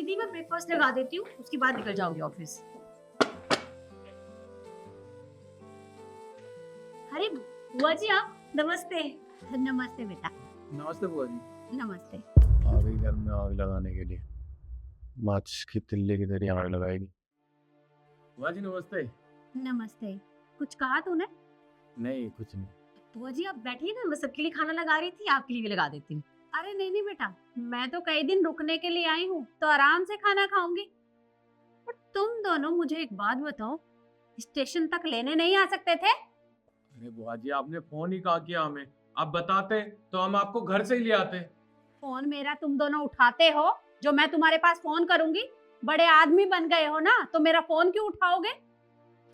दीदी मैं ब्रेकफास्ट लगा देती हूँ, उसके बाद निकल जाऊंगी ऑफिस। अरे बुआ जी आप, नमस्ते। नमस्ते बेटा। नमस्ते बुआ जी। नमस्ते। आ गई घर में आग लगाने के लिए, माचिस की तिल्ली की तरह आग लगाएगी। बुआ जी नमस्ते। नमस्ते। कुछ कहा तूने? नहीं कुछ नहीं। बुआ जी आप बैठिए ना, मैं सबके लिए खाना लगा रही थी, आपके लिए भी लगा देती हूँ। अरे नहीं नहीं बेटा, मैं तो कई दिन रुकने के लिए आई हूँ तो आराम से खाना खाऊंगी। पर तुम दोनों मुझे एक बात बताओ, स्टेशन तक लेने नहीं आ सकते थे? अरे बुआ जी आपने फोन ही कहा किया हमें, आप बताते तो हम आपको घर से ही ले आते। फोन मेरा तुम दोनों उठाते हो, जो मैं तुम्हारे पास फोन करूंगी? बड़े आदमी बन गए हो ना, तो मेरा फोन क्यों उठाओगे?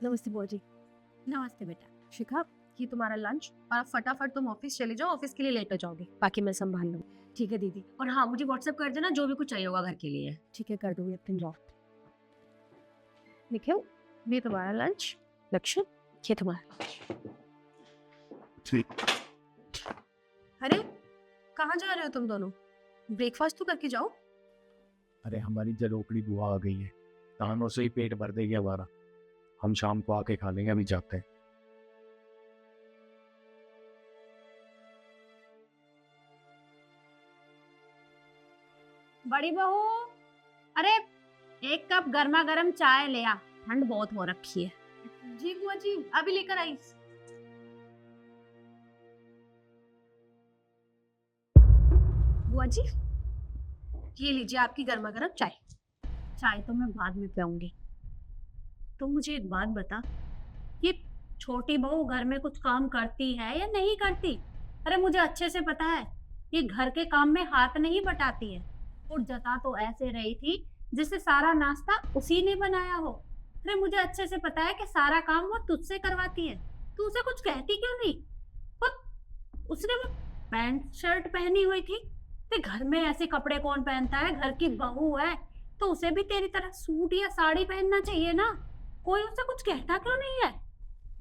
नमस्ते बुआ जी। नमस्ते बेटा। शिखा, ये तुम्हारा लंच और आप फटाफट तुम ऑफिस चले जाओ, ऑफिस के लिए लेट हो जाओगे, बाकी मैं संभाल लूँ। ठीक है दीदी, और हाँ मुझे व्हाट्सएप कर देना जो भी कुछ चाहिए होगा घर के लिए। ठीक है, कर दूंगी, अपनी जाओ। निखिल, ये तुम्हारा लंच। लक्ष्य, ये तुम्हारा। ठीक। अरे कहाँ जा रहे हो तुम दोनों? ब्रेकफास्ट तो करके जाओ। अरे हमारी जलोकड़ी बुआ आ गई है, तानों से ही पेट भर देगी हमारा, हम शाम को आके खा लेंगे, अभी जाते हैं। बड़ी बहू, अरे एक कप गर्मा गर्म चाय ले आ, ठंड बहुत हो रखी है। जी बुआ जी, अभी लेकर आई। बुआ जी, ये लीजिए आपकी गर्मा गर्म चाय। चाय तो मैं बाद में पीऊंगी। तो मुझे एक बात बता, ये छोटी बहू घर में कुछ काम करती है या नहीं करती? अरे मुझे अच्छे से पता है, ये घर के काम में हाथ नहीं बटाती है। और जता तो ऐसे रही थी जिससे सारा नाश्ता उसी ने बनाया हो। अरे मुझे अच्छे से पता है कि सारा काम वो तुझसे करवाती है, तू उसे कुछ कहती क्यों नहीं? और उसने वो पैंट शर्ट पहनी हुई थी, ते घर में ऐसे कपड़े कौन पहनता है? घर की बहू है तो उसे भी तेरी तरह सूट या साड़ी पहनना चाहिए ना। कोई उसे कुछ कहता क्यों नहीं है?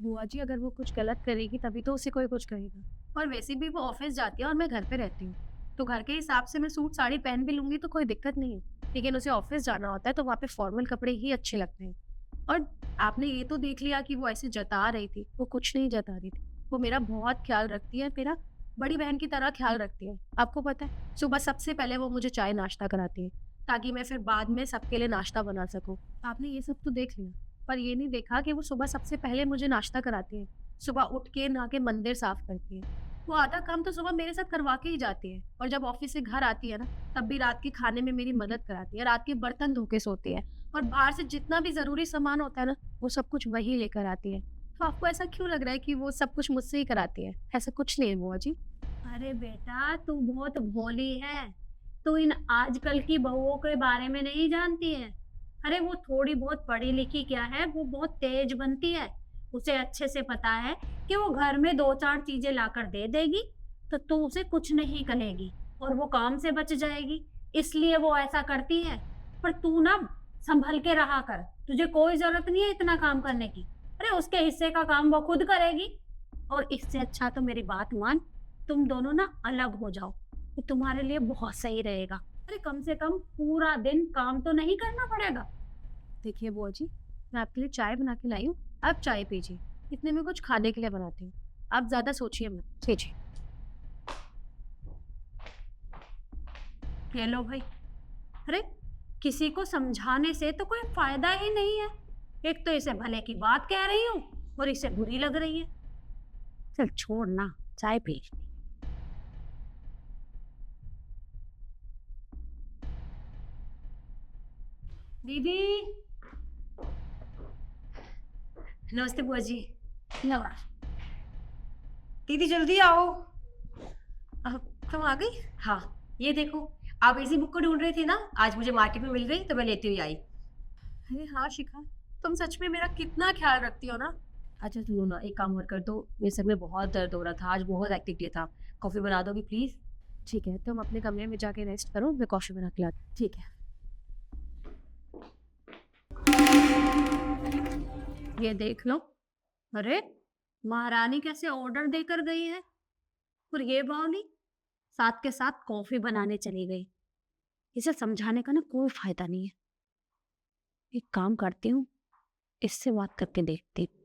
बुआ जी, अगर वो कुछ गलत करेगी तभी तो उसे कोई कुछ कहेगा, और वैसे भी वो ऑफिस जाती है और मैं घर पे रहती हूँ, तो घर के हिसाब से मैं सूट साड़ी पहन भी लूंगी तो कोई दिक्कत नहीं है। लेकिन उसे ऑफिस जाना होता है तो वहाँ पे फॉर्मल कपड़े ही अच्छे लगते हैं। और आपने ये तो देख लिया कि वो ऐसे जता रही थी, वो कुछ नहीं जता रही थी। वो मेरा बहुत ख्याल रखती है, मेरा बड़ी बहन की तरह ख्याल रखती है। आपको पता है, सुबह सबसे पहले वो मुझे चाय नाश्ता कराती है, ताकि मैं फिर बाद में सबके लिए नाश्ता बना सकूं। आपने ये सब तो देख लिया, पर ये नहीं देखा कि वो सुबह सबसे पहले मुझे नाश्ता कराती है। सुबह उठ के नहा के मंदिर साफ करती है। वो आधा काम तो सुबह मेरे साथ करवा के ही जाती है, और जब ऑफिस से घर आती है ना, तब भी रात के खाने में मेरी मदद कराती है, रात के बर्तन धो के सोती है, और बाहर से जितना भी जरूरी सामान होता है ना, वो सब कुछ वही लेकर आती है। तो आपको ऐसा क्यों लग रहा है कि वो सब कुछ मुझसे ही कराती है? ऐसा कुछ नहीं है बुआ जी। अरे बेटा तू बहुत भोली है, तू इन आजकल की बहुओं के बारे में नहीं जानती है। अरे वो थोड़ी बहुत पढ़ी लिखी क्या है, वो बहुत तेज बनती है। उसे अच्छे से पता है कि वो घर में दो चार चीजें लाकर दे देगी तो तू उसे कुछ नहीं कहेगी और वो काम से बच जाएगी, इसलिए वो ऐसा करती है। पर तू ना संभल के रहा कर, तुझे कोई जरूरत नहीं है इतना काम करने की। अरे उसके हिस्से का काम वो खुद करेगी। और इससे अच्छा तो मेरी बात मान, तुम दोनों ना अलग हो जाओ, तो तुम्हारे लिए बहुत सही रहेगा। अरे कम से कम पूरा दिन काम तो नहीं करना पड़ेगा। देखिए बुआ जी, मैं आपके लिए चाय बना के लाई हूँ, आप चाय पीजिए। इतने में कुछ खाने के लिए बनाती हूँ, आप ज्यादा सोचिए मत। लीजिए। ये लो भाई। अरे किसी को समझाने से तो कोई फायदा ही नहीं है। एक तो इसे भले की बात कह रही हूँ और इसे बुरी लग रही है। चल छोड़ ना, चाय पी। दीदी। नमस्ते बुआ जी। नमस्ते। दीदी जल्दी आओ। तुम आ गई? हाँ ये देखो, आप इसी बुक को ढूंढ रही थी ना, आज मुझे मार्केट में मिल गई तो मैं लेती हुई आई। अरे हाँ शिखा, तुम सच में मेरा कितना ख्याल रखती हो ना। अच्छा सुनो ना, एक काम और कर दो, मेरे सर में बहुत दर्द हो रहा था, आज बहुत हेक्टिक डे था, कॉफी बना दोगी प्लीज? ठीक है, तुम अपने कमरे में जाके रेस्ट करो, मैं कॉफी बना के लाती। ठीक है। ये देख लो। अरे महारानी कैसे ऑर्डर देकर गई है, और ये बावली साथ के साथ कॉफी बनाने चली गई। इसे समझाने का ना कोई फायदा नहीं है। एक काम करती हूँ, इससे बात करके देखती हूँ।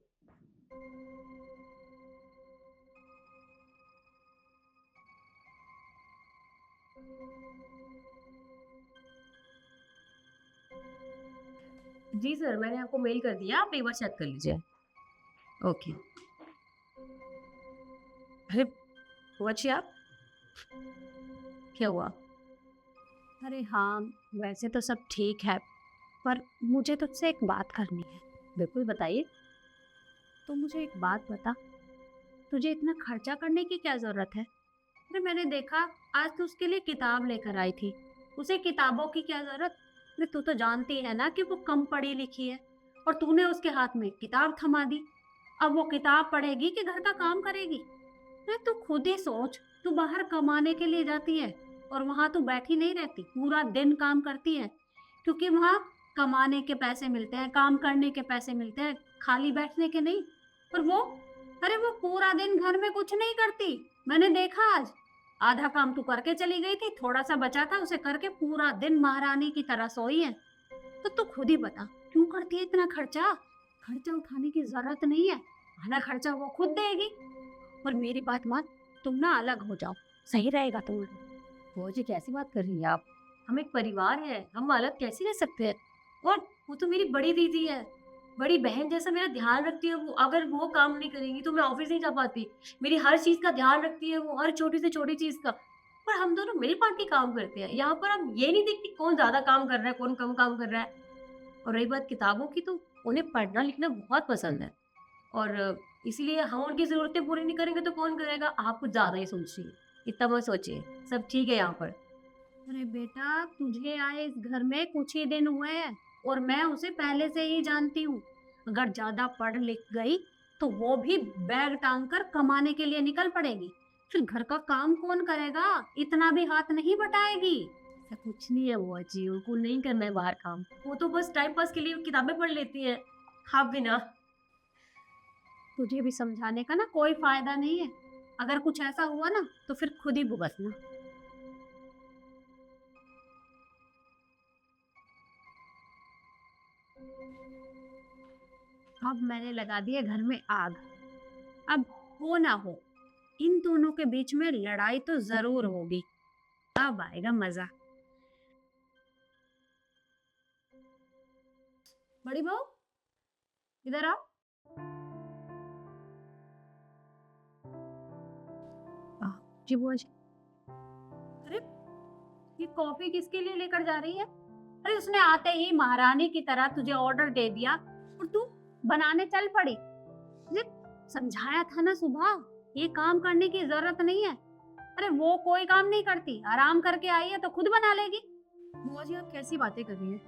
जी सर, मैंने आपको मेल कर दिया, आप एक बार चेक कर लीजिए। ओके। अरे हुआ जी आप, क्या हुआ? अरे हाँ, वैसे तो सब ठीक है, पर मुझे तुझसे एक बात करनी है। बिल्कुल बताइए। तो मुझे एक बात बता, तुझे इतना खर्चा करने की क्या ज़रूरत है? अरे मैंने देखा आज तू उसके लिए किताब लेकर आई थी, उसे किताबों की क्या ज़रूरत? अरे तू तो जानती है ना कि वो कम पढ़ी लिखी है, और तूने उसके हाथ में किताब थमा दी। अब वो किताब पढ़ेगी कि घर का काम करेगी? अरे तू खुद ही सोच, तू बाहर कमाने के लिए जाती है और वहाँ तू बैठी नहीं रहती, पूरा दिन काम करती है, क्योंकि वहाँ कमाने के पैसे मिलते हैं, काम करने के पैसे मिलते हैं, खाली बैठने के नहीं। और वो, अरे वो पूरा दिन घर में कुछ नहीं करती। मैंने देखा आज आधा काम तू करके चली गई थी, थोड़ा सा बचा था उसे करके पूरा दिन महारानी की तरह सोई है। तो तू खुद ही बता, क्यों करती है इतना खर्चा? खर्चा उठाने की जरूरत नहीं है, आधा खर्चा वो खुद देगी। और मेरी बात मान, तुम ना अलग हो जाओ, सही रहेगा तुम्हारे। वो जी कैसी बात कर रही हैं आप? हम एक परिवार है, हम अलग कैसे रह सकते हैं? और वो तो मेरी बड़ी दीदी है, बड़ी बहन जैसा मेरा ध्यान रखती है वो। अगर वो काम नहीं करेंगी तो मैं ऑफिस नहीं जा पाती। मेरी हर चीज़ का ध्यान रखती है वो, हर छोटी से छोटी चीज़ का। पर हम दोनों मिल बाँट के काम करते हैं। यहाँ पर हम ये नहीं देखते कौन ज़्यादा काम कर रहा है, कौन कम काम कर रहा है। और रही बात किताबों की, तो उन्हें पढ़ना लिखना बहुत पसंद है, और इसीलिए हम उनकी ज़रूरतें पूरी नहीं करेंगे तो कौन करेगा? आप कुछ ज़्यादा ही सोच रही हैं। इतना मत सोचिए, सब ठीक है यहाँ पर। अरे बेटा, तुझे आए इस घर में कुछ ही दिन हुए हैं और मैं उसे पहले से ही जानती हूँ। अगर ज्यादा पढ़ लिख गई तो वो भी बैग टांग कर कमाने के लिए निकल पड़ेगी, फिर घर का काम कौन करेगा? इतना भी हाथ नहीं बटाएगी। ऐसा कुछ नहीं है बुआ जी, उनको नहीं करना है बाहर काम। वो तो बस टाइम पास के लिए किताबें पढ़ लेती हैं। आप भी ना। तुझे भी समझाने का ना कोई फायदा नहीं है। अगर कुछ ऐसा हुआ ना तो फिर खुद ही भुगतना। अब मैंने लगा दिया घर में आग। अब हो ना हो, इन दोनों के बीच में लड़ाई तो जरूर होगी। अब आएगा मजा। बड़ी बहू, इधर आओ। जी बुआ जी। अरे ये कॉफी किसके लिए लेकर जा रही है? अरे उसने आते ही महारानी की तरह तुझे ऑर्डर दे दिया और तू बनाने चल पड़ी। तुझे समझाया था ना सुबह, ये काम करने की जरूरत नहीं है। अरे वो कोई काम नहीं करती, आराम करके आई है तो खुद बना लेगी। बुआ जी आप कैसी बातें कर रही हैं?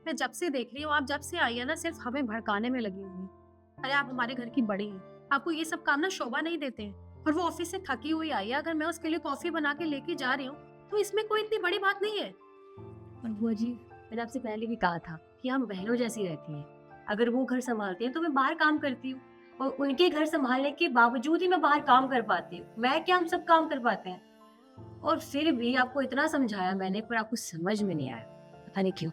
मैं जब से देख रही हूँ, आप जब से आई है ना, सिर्फ हमें भड़काने में लगी हुई हैं। अरे आप हमारे घर की बड़ी हैं, आपको ये सब काम ना शोभा नहीं देते हैं। और वो ऑफिस से थकी हुई आई है, अगर मैं उसके लिए कॉफी बना के लेके जा रही हूँ तो इसमें कोई इतनी बड़ी बात नहीं है। और बुआ जी मैंने आपसे पहले भी कहा था कि हम बहनों जैसी रहती हैं। अगर वो घर संभालती हैं तो मैं बाहर काम करती हूँ, और उनके घर संभालने के बावजूद ही मैं बाहर काम कर पाती हूँ। मैं क्या, हम सब काम कर पाते हैं। और फिर भी आपको इतना समझाया मैंने, पर आपको समझ में नहीं आया, पता नहीं क्यों।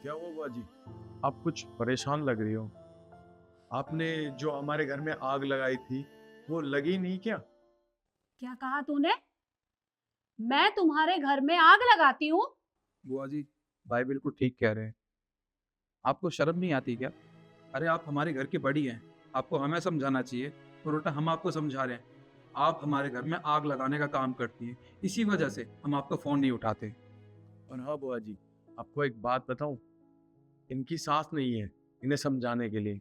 क्या हुआ बुआ जी? आप कुछ परेशान लग रही हो। आपने जो हमारे घर में आग लगाई थी वो लगी नहीं क्या? क्या कहा तूने? मैं तुम्हारे घर में आग लगाती हूँ? बुआ जी भाई बिल्कुल ठीक कह रहे हैं। आपको शर्म नहीं आती क्या? अरे आप हमारे घर की बड़ी हैं, आपको हमें समझाना चाहिए, और उल्टा हम आपको समझा रहे हैं। आप हमारे घर में आग लगाने का काम करती हैं, इसी वजह से हम आपका फ़ोन नहीं उठाते। और हाँ बुआ जी, आपको एक बात बताऊं, इनकी सास नहीं है इन्हें समझाने के लिए।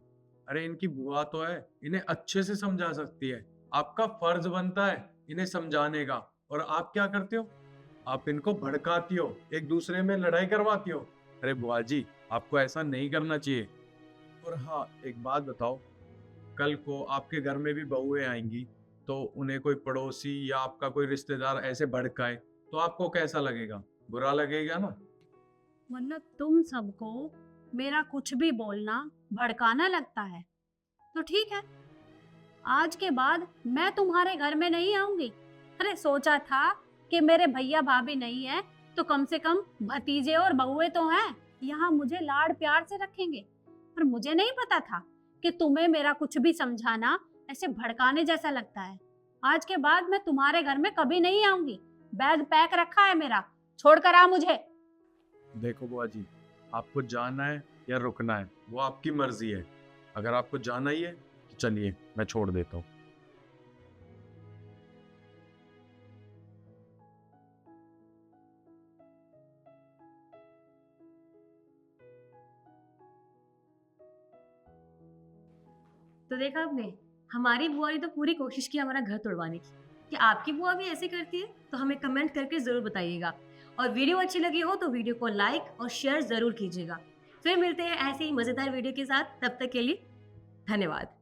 अरे इनकी बुआ तो है, इन्हें अच्छे से समझा सकती है। आपका फर्ज बनता है इन्हें समझाने का, और आप क्या करते हो? आप इनको भड़काती हो, एक दूसरे में लड़ाई करवाती हो। अरे बुआ जी, आपको ऐसा नहीं करना चाहिए। और हाँ एक बात बताओ, कल को आपके घर में भी बहुएं आएंगी तो उन्हें कोई पड़ोसी या आपका कोई रिश्तेदार ऐसे भड़काए तो आपको कैसा लगेगा? बुरा लगेगा ना। मतलब तुम सबको मेरा कुछ भी बोलना भड़काना लगता है? तो ठीक है, आज के बाद मैं तुम्हारे घर में नहीं आऊंगी। अरे सोचा था कि मेरे भैया भाभी नहीं है तो कम से कम भतीजे और बहुए तो हैं, यहाँ मुझे लाड़ प्यार से रखेंगे। पर मुझे नहीं पता था कि तुम्हें मेरा कुछ भी समझाना ऐसे भड़काने जैसा लगता है। आज के बाद मैं तुम्हारे घर में कभी नहीं आऊंगी। बैग पैक रखा है मेरा, छोड़कर आ मुझे। देखो बुआ जी, आपको जाना है या रुकना है वो आपकी मर्जी है। अगर आपको जाना ही है तो चलिए, मैं छोड़ देता हूँ। तो देखा आपने, हमारी बुआ ने तो पूरी कोशिश की हमारा घर तोड़वाने की। कि आपकी बुआ भी ऐसे करती है? तो हमें कमेंट करके ज़रूर बताइएगा। और वीडियो अच्छी लगी हो तो वीडियो को लाइक और शेयर ज़रूर कीजिएगा। फिर मिलते हैं ऐसे ही मज़ेदार वीडियो के साथ, तब तक के लिए धन्यवाद।